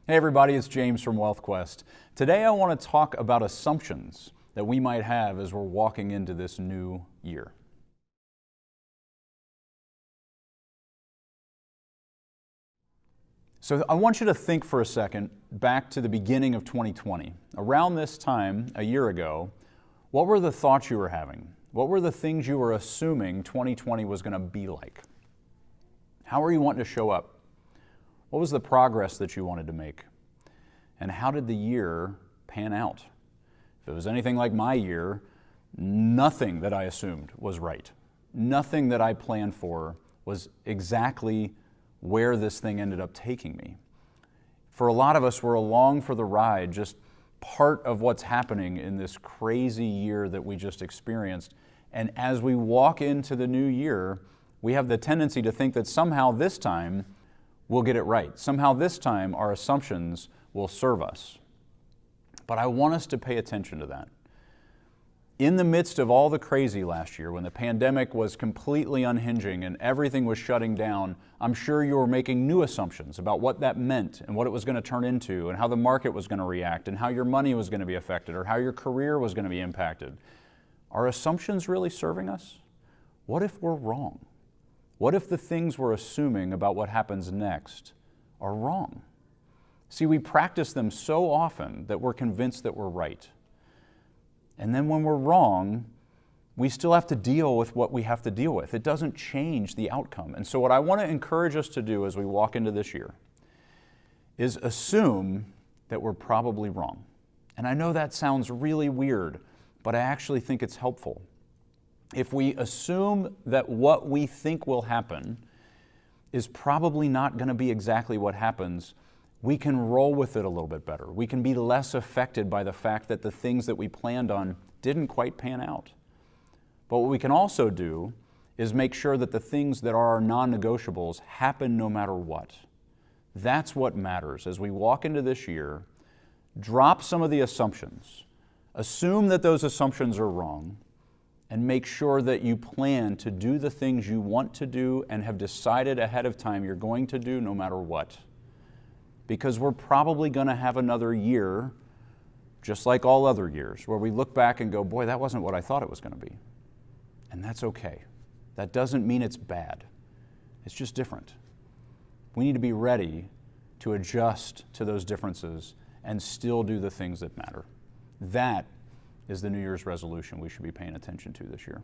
Hey everybody, it's James from WealthQuest. Today I want to talk about assumptions that we might have as we're walking into this new year. So I want you to think for a second back to the beginning of 2020. Around this time, a year ago, what were the thoughts you were having? What were the things you were assuming 2020 was going to be like? How were you wanting to show up? What was the progress that you wanted to make? And how did the year pan out? If it was anything like my year, nothing that I assumed was right. Nothing that I planned for was exactly where this thing ended up taking me. For a lot of us, we're along for the ride, just part of what's happening in this crazy year that we just experienced. And as we walk into the new year, we have the tendency to think that somehow this time we'll get it right. Somehow this time our assumptions will serve us. But I want us to pay attention to that. In the midst of all the crazy last year, when the pandemic was completely unhinging and everything was shutting down, I'm sure you were making new assumptions about what that meant and what it was going to turn into and how the market was going to react and how your money was going to be affected or how your career was going to be impacted. Are assumptions really serving us? What if we're wrong? What if the things we're assuming about what happens next are wrong? See, we practice them so often that we're convinced that we're right. And then when we're wrong, we still have to deal with what we have to deal with. It doesn't change the outcome. And so what I want to encourage us to do as we walk into this year is assume that we're probably wrong. And I know that sounds really weird, but I actually think it's helpful. If we assume that what we think will happen is probably not going to be exactly what happens, we can roll with it a little bit better. We can be less affected by the fact that the things that we planned on didn't quite pan out. But what we can also do is make sure that the things that are our non-negotiables happen no matter what. That's what matters. As we walk into this year, drop some of the assumptions. Assume that those assumptions are wrong, and make sure that you plan to do the things you want to do and have decided ahead of time you're going to do no matter what. Because we're probably going to have another year, just like all other years, where we look back and go, boy, that wasn't what I thought it was going to be. And that's okay. That doesn't mean it's bad. It's just different. We need to be ready to adjust to those differences and still do the things that matter. That is the New Year's resolution we should be paying attention to this year.